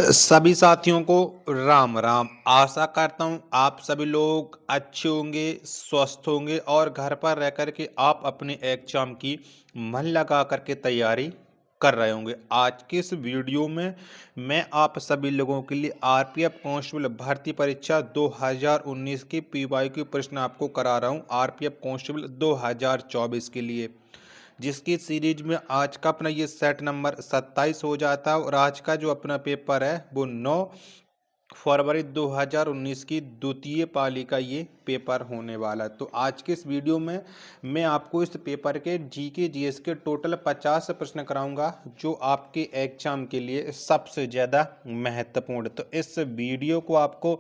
सभी साथियों को राम राम। आशा करता हूँ आप सभी लोग अच्छे होंगे, स्वस्थ होंगे और घर पर रह कर के आप अपने एग्जाम की मन लगा करके तैयारी कर रहे होंगे। आज के इस वीडियो में मैं आप सभी लोगों के लिए आरपीएफ कांस्टेबल भर्ती परीक्षा 2019 की पीवाईक्यू प्रश्न आपको करा रहा हूँ। आरपीएफ कांस्टेबल 2024 के लिए, जिसकी सीरीज में आज का अपना ये सेट नंबर 27 हो जाता है और आज का जो अपना पेपर है वो 9 फरवरी 2019 की द्वितीय पाली का ये पेपर होने वाला है। तो आज के इस वीडियो में मैं आपको इस पेपर के जीके जीएस के टोटल 50 प्रश्न कराऊंगा जो आपके एग्जाम के लिए सबसे ज़्यादा महत्वपूर्ण। तो इस वीडियो को आपको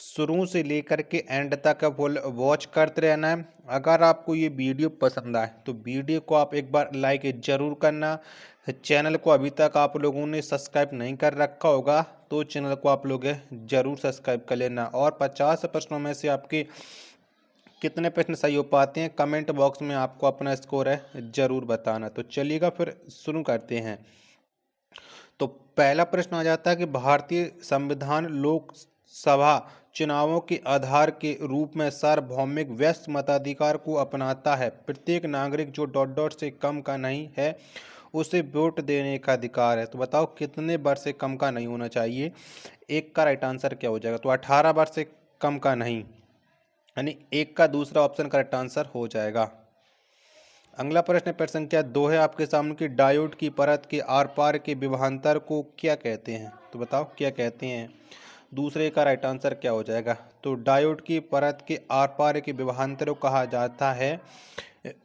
शुरू से लेकर के एंड तक फुल वॉच करते रहना है। अगर आपको ये वीडियो पसंद आए तो वीडियो को आप एक बार लाइक ज़रूर करना। चैनल को अभी तक आप लोगों ने सब्सक्राइब नहीं कर रखा होगा तो चैनल को आप लोग जरूर सब्सक्राइब कर लेना। और 50 प्रश्नों में से आपके कितने प्रश्न सही हो पाते हैं कमेंट बॉक्स में आपको अपना स्कोर है जरूर बताना। तो चलिएगा फिर शुरू करते हैं। तो पहला प्रश्न आ जाता है कि भारतीय संविधान लोकसभा चुनावों के आधार के रूप में सार्वभौमिक व्यस्त मताधिकार को अपनाता है। प्रत्येक नागरिक जो डॉट डॉट से कम का नहीं है उसे वोट देने का अधिकार है। तो बताओ कितने वर्ष से कम का नहीं होना चाहिए। एक का राइट आंसर क्या हो जाएगा? तो 18 वर्ष से कम का नहीं, यानी एक का दूसरा ऑप्शन करेक्ट आंसर हो जाएगा। अगला प्रश्न प्रश्न संख्या 2 है आपके सामने की डायोड की परत के आर पार के विभवांतर को क्या कहते हैं? तो बताओ क्या कहते हैं। दूसरे का राइट आंसर क्या हो जाएगा? तो डायोड की परत के आर पार के विभवांतर को कहा जाता है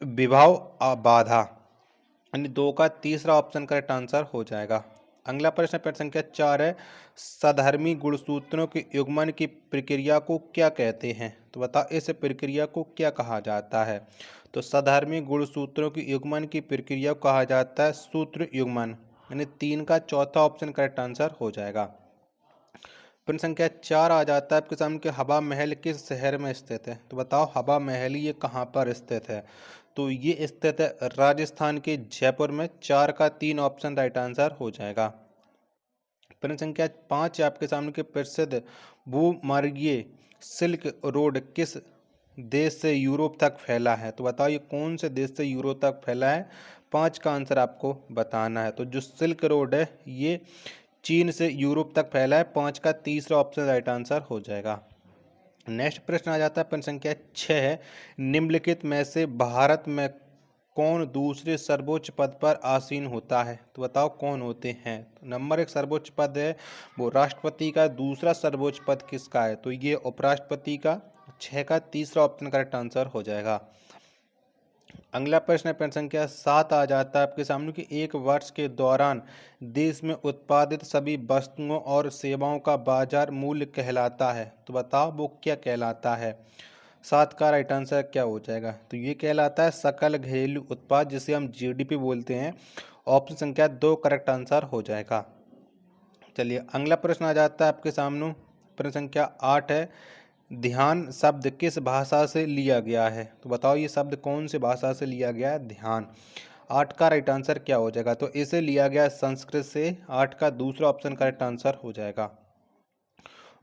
विभव बाधा, यानी 2 का तीसरा ऑप्शन करेक्ट आंसर हो जाएगा। अगला प्रश्न प्रश्न संख्या 4 है सधर्मी गुणसूत्रों के युग्मन की प्रक्रिया को क्या कहते हैं? तो बताओ इस प्रक्रिया को क्या कहा जाता है। तो सधर्मी गुणसूत्रों की युग्मन की प्रक्रिया को कहा जाता है सूत्र युग्मन, यानी 3 का चौथा ऑप्शन करेक्ट आंसर हो जाएगा। प्रश्न संख्या 4 आ जाता है आपके सामने कि हवा महल किस शहर में स्थित है? तो बताओ हवा महल ये कहाँ पर स्थित है? तो ये स्थित है राजस्थान के जयपुर में। 4 का 3 ऑप्शन राइट आंसर हो जाएगा। प्रश्न संख्या 5 आपके सामने के प्रसिद्ध भूमार्गीय सिल्क रोड किस देश से यूरोप तक फैला है? तो बताओ ये कौन से देश से यूरोप तक फैला है? 5 का आंसर आपको बताना है। तो जो सिल्क रोड है ये चीन से यूरोप तक फैला है। 5 का तीसरा ऑप्शन राइट आंसर हो जाएगा। नेक्स्ट प्रश्न आ जाता है प्रश्न संख्या 6 है निम्नलिखित में से भारत में कौन दूसरे सर्वोच्च पद पर आसीन होता है? तो बताओ कौन होते हैं। तो नंबर 1 सर्वोच्च पद है वो राष्ट्रपति का। दूसरा सर्वोच्च पद किसका है? तो ये उपराष्ट्रपति का। 6 का तीसरा ऑप्शन करेक्ट आंसर हो जाएगा। अगला प्रश्न है प्रश्न संख्या 7 आ जाता है आपके सामने कि एक वर्ष के दौरान देश में उत्पादित सभी वस्तुओं और सेवाओं का बाजार मूल्य कहलाता है। तो बताओ वो क्या कहलाता है। 7 का राइट आंसर क्या हो जाएगा? तो ये कहलाता है सकल घरेलू उत्पाद, जिसे हम जीडीपी बोलते हैं। ऑप्शन संख्या 2 करेक्ट आंसर हो जाएगा। चलिए अगला प्रश्न आ जाता है आपके सामने प्रश्न संख्या 8 है ध्यान शब्द किस भाषा से लिया गया है? तो बताओ ये शब्द कौन सी भाषा से लिया गया है ध्यान। 8 का राइट आंसर क्या हो जाएगा? तो इसे लिया गया है संस्कृत से। 8 का दूसरा ऑप्शन करेक्ट आंसर हो जाएगा।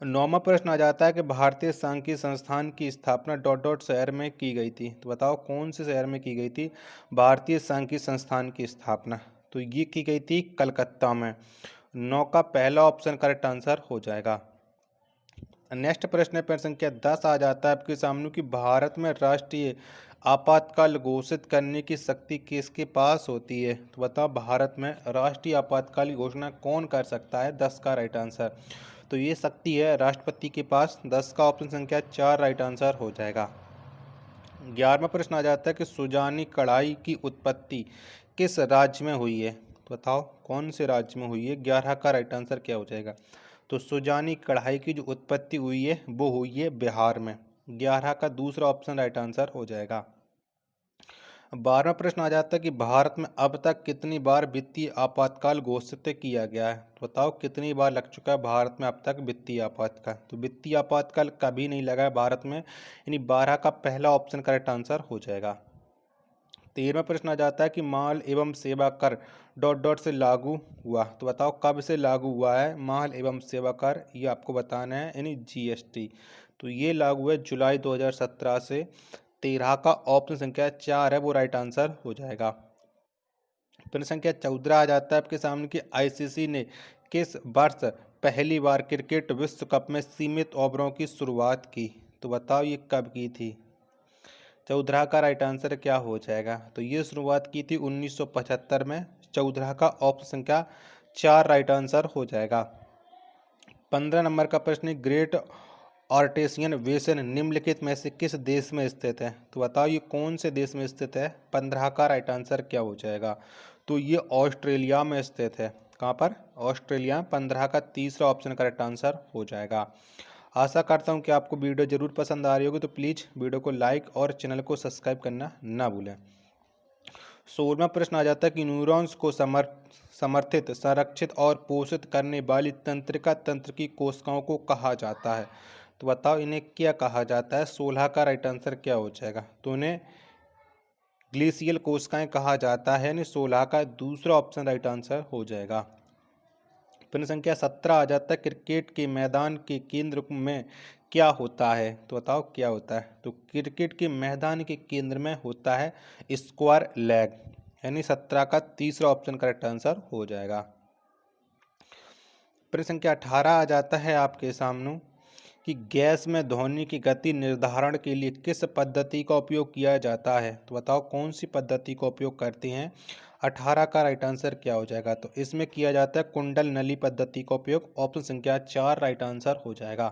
9वां प्रश्न आ जाता है कि भारतीय सांख्यिकी संस्थान की स्थापना डॉट डॉट शहर में की गई थी। तो बताओ कौन से शहर में की गई थी भारतीय सांख्यिकी संस्थान की स्थापना? तो ये की गई थी कलकत्ता में। 9 का पहला ऑप्शन करेक्ट आंसर हो जाएगा। नेक्स्ट प्रश्न है प्रश्न संख्या 10 आ जाता है आपके सामने कि भारत में राष्ट्रीय आपातकाल घोषित करने की शक्ति किसके पास होती है? तो बताओ भारत में राष्ट्रीय आपातकाल की घोषणा कौन कर सकता है? 10 का राइट आंसर। तो ये शक्ति है राष्ट्रपति के पास। 10 का ऑप्शन संख्या 4 राइट आंसर हो जाएगा। 11वां प्रश्न आ जाता है कि सुजानी कढ़ाई की उत्पत्ति किस राज्य में हुई है? तो बताओ कौन से राज्य में हुई है? 11 का राइट आंसर क्या हो जाएगा? तो सुजानी कढ़ाई की जो उत्पत्ति हुई है वो हुई है बिहार में। 11 का दूसरा ऑप्शन राइट आंसर हो जाएगा। 12वां प्रश्न आ जाता है कि भारत में अब तक कितनी बार वित्तीय आपातकाल घोषित किया गया है? तो बताओ कितनी बार लग चुका है भारत में अब तक वित्तीय आपातकाल? तो वित्तीय आपातकाल कभी नहीं लगा है भारत में, यानी 12 का पहला ऑप्शन करेक्ट आंसर हो जाएगा। 13वां प्रश्न आ जाता है कि माल एवं सेवा कर डॉट डॉट से लागू हुआ। तो बताओ कब से लागू हुआ है माल एवं सेवा कर, ये आपको बताना है, यानी जीएसटी। तो ये लागू हुआ जुलाई 2017 से। 13 का ऑप्शन संख्या 4 है, वो राइट आंसर हो जाएगा। प्रश्न संख्या 14 आ जाता है आपके सामने कि आईसीसी ने किस वर्ष पहली बार क्रिकेट विश्व कप में सीमित ओवरों की शुरुआत की। तो बताओ ये कब की थी। 14 का राइट आंसर क्या हो जाएगा। तो ये शुरुआत की थी 1975 में। 14 का ऑप्शन संख्या 4 राइट आंसर हो जाएगा। 15 नंबर का प्रश्न, ग्रेट आर्टेशियन बेसिन निम्नलिखित में से किस देश में स्थित है। तो बताओ ये कौन से देश में स्थित है। 15 का राइट आंसर क्या हो जाएगा। तो ये ऑस्ट्रेलिया में स्थित है। कहाँ पर, ऑस्ट्रेलिया। 15 का तीसरा ऑप्शन करेक्ट आंसर हो जाएगा। आशा करता हूँ कि आपको वीडियो जरूर पसंद आ रही होगी, तो प्लीज़ वीडियो को लाइक और चैनल को सब्सक्राइब करना ना भूलें। 16वां प्रश्न आ जाता है कि न्यूरॉन्स को समर्थित, संरक्षित और पोषित करने वाली तंत्रिका तंत्र की कोशिकाओं को कहा जाता है। तो बताओ इन्हें क्या कहा जाता है। 16 का राइट आंसर क्या हो जाएगा। तो इन्हें ग्लीसियल कोशिकाएं कहा जाता है, यानी 16 का दूसरा ऑप्शन राइट आंसर हो जाएगा। प्रश्न संख्या 17 आ जाता है, क्रिकेट के मैदान के केंद्र में क्या होता है। तो बताओ क्या होता है। तो क्रिकेट के मैदान के केंद्र में होता है स्क्वायर लेग, यानी 17 का तीसरा ऑप्शन करेक्ट आंसर हो जाएगा। प्रश्न संख्या 18 आ जाता है आपके सामने कि गैस में ध्वनि की गति निर्धारण के लिए किस पद्धति का उपयोग किया जाता है। तो बताओ कौन सी पद्धति का उपयोग करते हैं। 18 का राइट आंसर क्या हो जाएगा। तो इसमें किया जाता है कुंडल नली पद्धति का उपयोग। ऑप्शन संख्या 4 राइट आंसर हो जाएगा।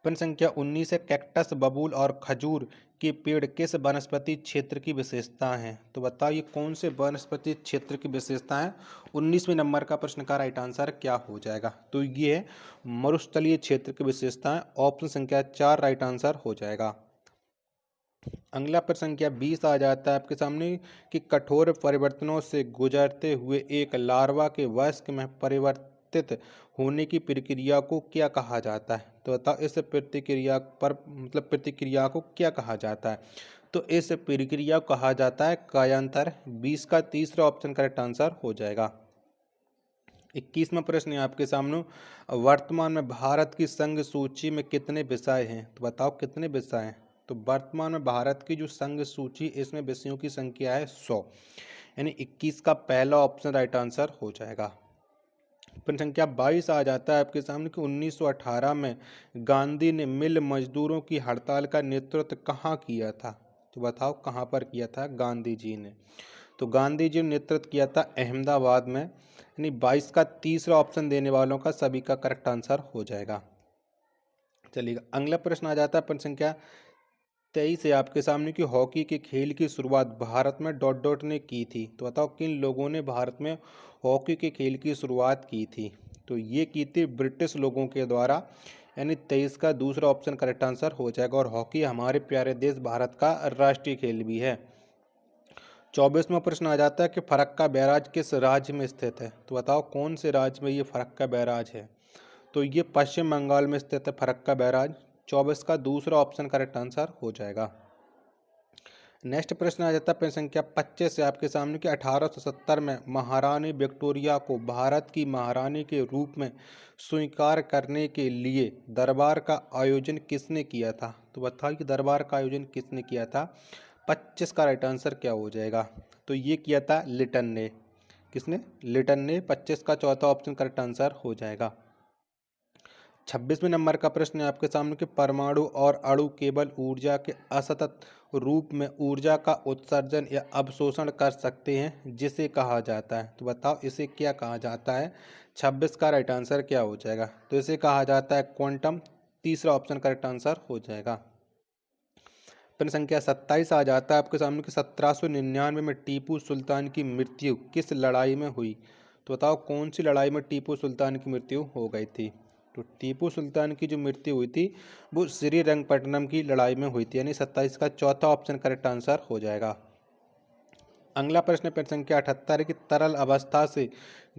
प्रश्न संख्या 19 है, कैक्टस, बबूल और खजूर के पेड़ किस वनस्पति क्षेत्र की विशेषता हैं। तो बताओ ये कौन से वनस्पति क्षेत्र की विशेषता है। 19वें नंबर का प्रश्न का राइट आंसर क्या हो जाएगा। तो ये मरुस्थलीय क्षेत्र की विशेषता है। ऑप्शन संख्या 4 राइट आंसर हो जाएगा। अगला प्रश्न संख्या 20 आ जाता है आपके सामने कि कठोर परिवर्तनों से गुजरते हुए एक लार्वा के वयस्क में परिवर्तित होने की प्रक्रिया को क्या कहा जाता है। तो बताओ इस प्रतिक्रिया पर प्रतिक्रिया को क्या कहा जाता है। तो इस प्रक्रिया को कहा जाता है कायांतर। 20 का तीसरा ऑप्शन करेक्ट आंसर हो जाएगा। 21वां प्रश्न है आपके सामने, वर्तमान में भारत की संघ सूची में कितने विषय हैं। तो बताओ कितने विषय हैं। तो वर्तमान में भारत की जो संघ सूची, इसमें विषयों की संख्या है 100, यानी 21 का पहला ऑप्शन राइट आंसर हो जाएगा। प्रश्न संख्या 22 आ जाता है आपके सामने कि 1918 में गांधी ने मिल मजदूरों की हड़ताल का नेतृत्व कहाँ किया था। तो बताओ कहाँ पर किया था गांधी जी ने। तो गांधी जी ने नेतृत्व किया था अहमदाबाद में, यानी 22 का तीसरा ऑप्शन देने वालों का सभी का करेक्ट आंसर हो जाएगा। चलिएगा अगला प्रश्न आ जाता है प्रश्न संख्या 23 है आपके सामने कि हॉकी के खेल की शुरुआत भारत में डॉट डॉट ने की थी। तो बताओ किन लोगों ने भारत में हॉकी के खेल की शुरुआत की थी। तो ये की थी ब्रिटिश लोगों के द्वारा, यानी 23 का दूसरा ऑप्शन करेक्ट आंसर हो जाएगा। और हॉकी हमारे प्यारे देश भारत का राष्ट्रीय खेल भी है। 24वां प्रश्न आ जाता है कि फरक्का बैराज किस राज्य में स्थित है। तो बताओ कौन से राज्य में ये फरक्का बैराज है। तो ये पश्चिम बंगाल में स्थित है फरक्का बैराज। 24 का दूसरा ऑप्शन करेक्ट आंसर हो जाएगा। नेक्स्ट प्रश्न आ जाता है प्रश्न संख्या 25 से आपके सामने कि 1870 में महारानी विक्टोरिया को भारत की महारानी के रूप में स्वीकार करने के लिए दरबार का आयोजन किसने किया था। तो बताओ कि दरबार का आयोजन किसने किया था। 25 का राइट आंसर क्या हो जाएगा। तो ये किया था लिटन ने। किसने, लिटन ने। 25 का चौथा ऑप्शन करेक्ट आंसर हो जाएगा। 26वें नंबर का प्रश्न है आपके सामने कि परमाणु और अणु केवल ऊर्जा के असतत रूप में ऊर्जा का उत्सर्जन या अवशोषण कर सकते हैं, जिसे कहा जाता है। तो बताओ इसे क्या कहा जाता है। 26 का राइट आंसर क्या हो जाएगा। तो इसे कहा जाता है क्वांटम। तीसरा ऑप्शन करेक्ट आंसर हो जाएगा। प्रश्न संख्या 27 आ जाता है आपके सामने कि 1799 में टीपू सुल्तान की मृत्यु किस लड़ाई में हुई। तो बताओ कौन सी लड़ाई में टीपू सुल्तान की मृत्यु हो गई थी। तो टीपू सुल्तान की जो मृत्यु हुई थी वो श्रीरंगपट्टनम की लड़ाई में हुई थी, यानी 27 का चौथा ऑप्शन करेक्ट आंसर हो जाएगा। अगला प्रश्न प्रश्न संख्या 78 है कि तरल अवस्था से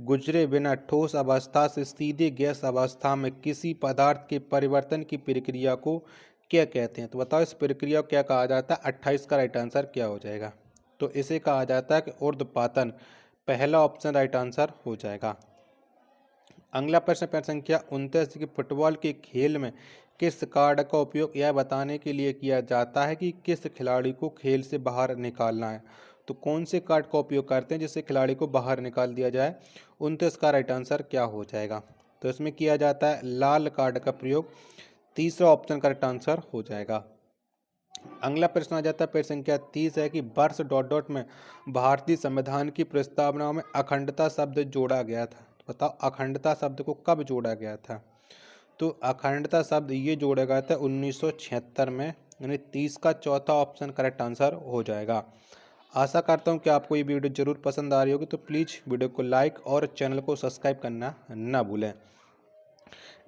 गुजरे बिना ठोस अवस्था से सीधे गैस अवस्था में किसी पदार्थ के परिवर्तन की प्रक्रिया को क्या कहते हैं। तो बताओ इस प्रक्रिया को क्या कहा जाता है। 28 का राइट आंसर क्या हो जाएगा। तो इसे कहा जाता है कि ऊर्ध्वपातन। पहला ऑप्शन राइट आंसर हो जाएगा। अगला प्रश्न प्रश्न संख्या 29 की फुटबॉल के खेल में किस कार्ड का उपयोग यह बताने के लिए किया जाता है कि किस खिलाड़ी को खेल से बाहर निकालना है। तो कौन से कार्ड का उपयोग करते हैं जिससे खिलाड़ी को बाहर निकाल दिया जाए। 29 का राइट आंसर क्या हो जाएगा। तो इसमें किया जाता है लाल कार्ड का प्रयोग। तीसरा ऑप्शन करेक्ट आंसर हो जाएगा। अगला प्रश्न आ जाता है प्रश्न संख्या 30 है कि वर्ष डॉट डॉट में भारतीय संविधान की प्रस्तावना में अखंडता शब्द जोड़ा गया था। तो बताओ अखंडता शब्द को कब जोड़ा गया था। तो अखंडता शब्द ये जोड़ा गया था 1976 में, यानी 30 का चौथा ऑप्शन करेक्ट आंसर हो जाएगा। आशा करता हूँ कि आपको ये वीडियो जरूर पसंद आ रही होगी, तो प्लीज़ वीडियो को लाइक और चैनल को सब्सक्राइब करना ना भूलें।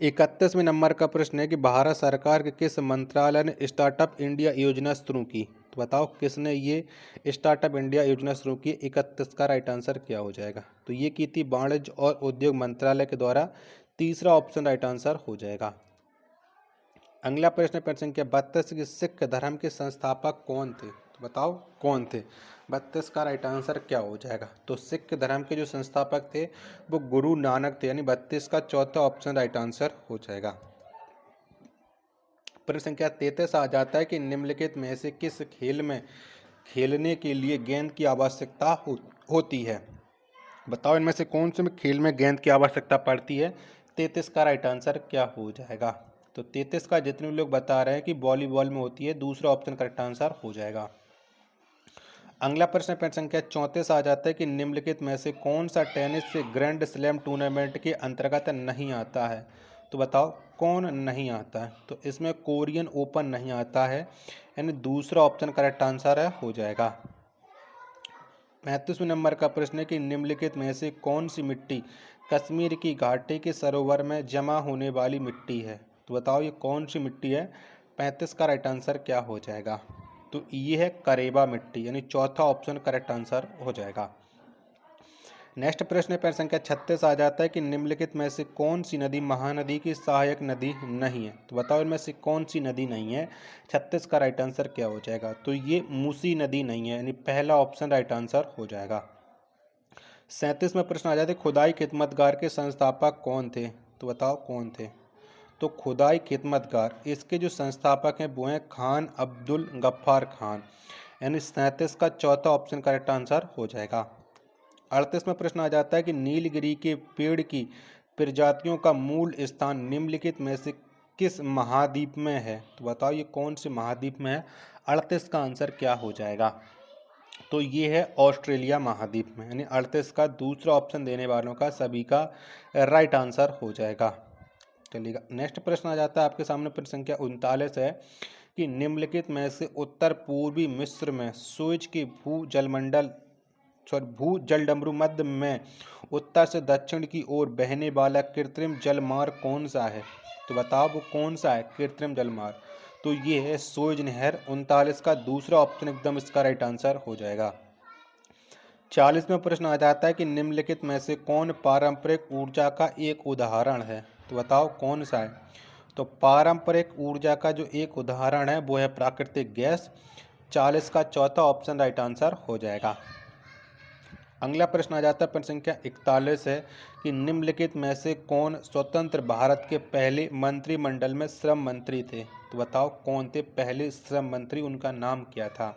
31वें नंबर का प्रश्न है कि भारत सरकार के किस मंत्रालय ने स्टार्टअप इंडिया योजना शुरू की। तो बताओ किसने ये स्टार्टअप इंडिया योजना शुरू की। 31 का राइट आंसर क्या हो जाएगा। तो ये की थी वाणिज्य और उद्योग मंत्रालय के द्वारा। तीसरा ऑप्शन राइट आंसर हो जाएगा। अगला प्रश्न प्रश्न संख्या 32 की सिख धर्म के संस्थापक कौन थे। तो बताओ कौन थे। 32 का राइट आंसर क्या हो जाएगा। तो सिख धर्म के जो संस्थापक थे वो गुरु नानक थे, यानी 32 का चौथा ऑप्शन राइट आंसर हो जाएगा। प्रश्न संख्या 33 आ जाता है कि निम्नलिखित में से किस खेल में खेलने के लिए गेंद की आवश्यकता होती है। बताओ इनमें से कौन से खेल में गेंद की आवश्यकता पड़ती है। 33 का राइट आंसर क्या हो जाएगा। तो 33 का जितने लोग बता रहे हैं कि वॉलीबॉल में होती है, दूसरा ऑप्शन करेक्ट आंसर हो जाएगा। अगला प्रश्न प्रश्न संख्या 34 आ जाता है कि निम्नलिखित में से कौन सा टेनिस से ग्रैंड स्लैम टूर्नामेंट के अंतर्गत नहीं आता है। तो बताओ कौन नहीं आता है। तो इसमें कोरियन ओपन नहीं आता है, यानी दूसरा ऑप्शन करेक्ट आंसर है हो जाएगा। 35वें नंबर का प्रश्न है कि निम्नलिखित में से कौन सी मिट्टी कश्मीर की घाटी के सरोवर में जमा होने वाली मिट्टी है। तो बताओ ये कौन सी मिट्टी है। 35 का राइट आंसर क्या हो जाएगा। तो ये है करेबा मिट्टी, यानी चौथा ऑप्शन करेक्ट आंसर हो जाएगा। नेक्स्ट प्रश्न प्रश्न संख्या 36 आ जाता है कि निम्नलिखित में से कौन सी नदी महानदी की सहायक नदी नहीं है। तो बताओ इनमें से कौन सी नदी नहीं है। 36 का राइट आंसर क्या हो जाएगा। तो ये मूसी नदी नहीं है, यानी पहला ऑप्शन राइट आंसर हो जाएगा। 37 में प्रश्न आ जाते खुदाई खिदमतगार के संस्थापक कौन थे। तो बताओ कौन थे। तो खुदाई खिदमतगार इसके जो संस्थापक हैं वो हैं खान अब्दुल गफ्फार खान, यानी 37 का चौथा ऑप्शन करेक्ट आंसर हो जाएगा। 38 में प्रश्न आ जाता है कि नीलगिरी के पेड़ की प्रजातियों का मूल स्थान निम्नलिखित में से किस महाद्वीप में है। तो बताओ ये कौन से महाद्वीप में है। 38 का आंसर क्या हो जाएगा। तो ये है ऑस्ट्रेलिया महाद्वीप में, यानी 38 का दूसरा ऑप्शन देने वालों का सभी का राइट आंसर हो जाएगा। चलिएगा नेक्स्ट प्रश्न आ जाता है आपके सामने। प्रश्न संख्या 39 है कि निम्नलिखित में से उत्तर पूर्वी मिस्र में सुएज के भू जलडमरू मध्य में उत्तर से दक्षिण की ओर बहने वाला कृत्रिम जलमार्ग कौन सा है। तो बताओ वो कौन सा है कृत्रिम जलमार्ग। तो ये है सुएज नहर। 39 का दूसरा ऑप्शन एकदम इसका राइट आंसर हो जाएगा। 40वां प्रश्न आ जाता है कि निम्नलिखित में से कौन पारंपरिक ऊर्जा का एक उदाहरण है। तो बताओ कौन सा है। तो पारंपरिक ऊर्जा का जो एक उदाहरण है वो है प्राकृतिक गैस। 40 का चौथा ऑप्शन राइट आंसर हो जाएगा। अगला प्रश्न आ जाता है प्रश्न संख्या 41 है कि निम्नलिखित में से कौन स्वतंत्र भारत के पहले मंत्रिमंडल में श्रम मंत्री थे। तो बताओ कौन थे पहले श्रम मंत्री, उनका नाम क्या था।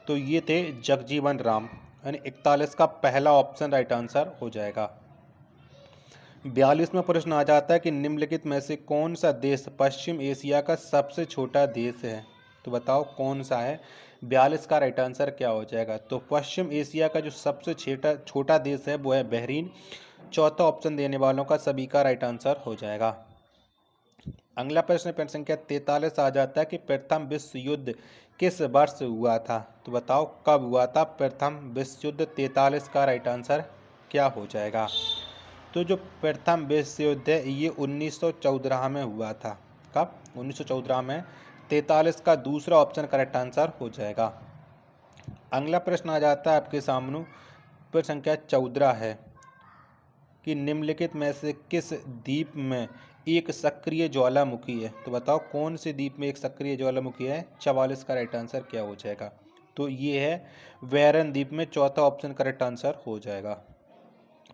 तो ये थे जगजीवन राम, यानी 41 का पहला ऑप्शन राइट आंसर हो जाएगा। 42वां प्रश्न आ जाता है कि निम्नलिखित में से कौन सा देश पश्चिम एशिया का सबसे छोटा देश है। तो बताओ कौन सा है। 42 का राइट आंसर क्या हो जाएगा। तो पश्चिम एशिया का जो सबसे छोटा देश है वो है बहरीन। चौथा ऑप्शन देने वालों का सभी का राइट आंसर हो जाएगा। अगला प्रश्न प्रश्न संख्या 43 आ जाता है कि प्रथम विश्व युद्ध किस वर्ष हुआ था। तो बताओ कब हुआ था प्रथम विश्व युद्ध। 43 का राइट आंसर क्या हो जाएगा। तो जो प्रथम विश्व युद्ध है ये 1914 में हुआ था। कब 1914 में। 43 का दूसरा ऑप्शन करेक्ट आंसर हो जाएगा। अगला प्रश्न आ जाता है आपके सामने। प्रश्न संख्या 14 है कि निम्नलिखित में से किस द्वीप में एक सक्रिय ज्वालामुखी है। तो बताओ कौन से द्वीप में एक सक्रिय ज्वालामुखी है। 44 का राइट आंसर क्या हो जाएगा। तो ये है वेरन द्वीप में, चौथा ऑप्शन करेक्ट आंसर हो जाएगा।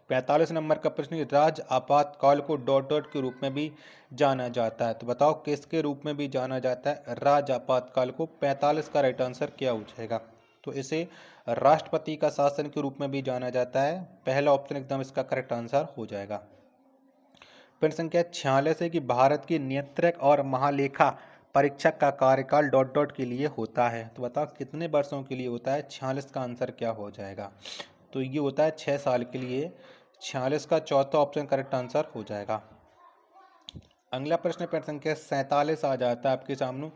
45 नंबर का प्रश्न, राज्य आपातकाल को डॉट डॉट के रूप में भी जाना जाता है। तो बताओ किसके रूप में भी जाना जाता है राज्य आपातकाल को? 45 का राइट आंसर क्या हो जाएगा? तो इसे राष्ट्रपति का शासन के रूप में भी जाना जाता है। पहला ऑप्शन एकदम इसका करेक्ट आंसर हो जाएगा। प्रश्न संख्या 46 है कि भारत के नियंत्रक और महालेखा परीक्षक का कार्यकाल डॉट डॉट के लिए होता है। तो बताओ कितने वर्षों के लिए होता है? 46 का आंसर क्या हो जाएगा? तो ये होता है 6 साल के लिए। 46 का चौथा ऑप्शन करेक्ट आंसर हो जाएगा। अगला प्रश्न प्रश्न संख्या 47 आ जाता है आपके सामने।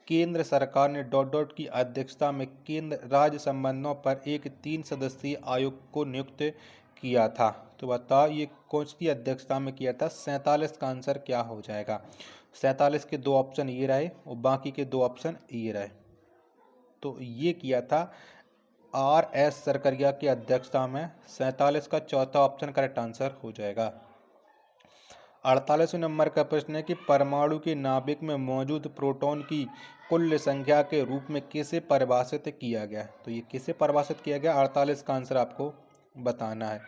केंद्र सरकार ने डॉट डॉट की अध्यक्षता में केंद्र राज्य संबंधों पर एक 3 सदस्यीय आयोग को नियुक्त किया था। तो बताओ ये कौन सी अध्यक्षता में किया था? 47 का आंसर क्या हो जाएगा? 47 के दो ऑप्शन ये रहे और बाकी के दो ऑप्शन ये रहे। तो ये किया था RS सरकरिया की अध्यक्षता में। 47 का चौथा ऑप्शन करेक्ट आंसर हो जाएगा। 48वें नंबर का प्रश्न है कि परमाणु के नाभिक में मौजूद प्रोटॉन की कुल संख्या के रूप में किसे परिभाषित किया गया? तो ये किसे परिभाषित किया गया? 48 का आंसर आपको बताना है।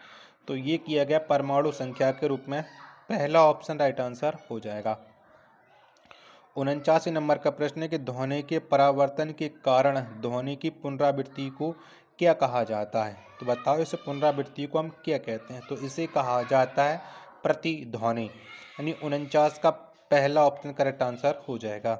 तो ये किया गया परमाणु संख्या के रूप में। पहला ऑप्शन राइट आंसर हो जाएगा। 49वें नंबर का प्रश्न है कि ध्वनि के परावर्तन के कारण ध्वनि की पुनरावृत्ति को क्या कहा जाता है? तो बताओ इस पुनरावृत्ति को हम क्या कहते हैं? तो इसे कहा जाता है प्रतिध्वनि। यानी 49 का पहला ऑप्शन करेक्ट आंसर हो जाएगा।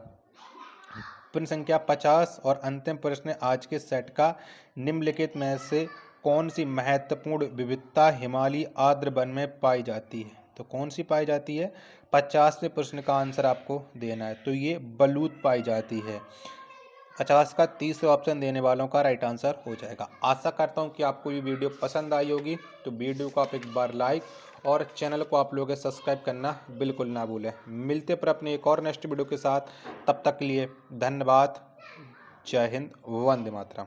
प्रश्न संख्या 50 और अंतिम प्रश्न आज के सेट का, निम्नलिखित में से कौन सी महत्वपूर्ण विविधता हिमालयी आर्द्र वन में पाई जाती है? तो कौन सी पाई जाती है? 50वें प्रश्न का आंसर आपको देना है। तो ये बलूत पाई जाती है। 50 का तीसरा ऑप्शन देने वालों का राइट आंसर हो जाएगा। आशा करता हूँ कि आपको ये वीडियो पसंद आई होगी। तो वीडियो को आप एक बार लाइक और चैनल को आप लोग सब्सक्राइब करना बिल्कुल ना भूलें। मिलते पर अपने एक और नेक्स्ट वीडियो के साथ। तब तक के लिए धन्यवाद। जय हिंद, वंदे मातरम।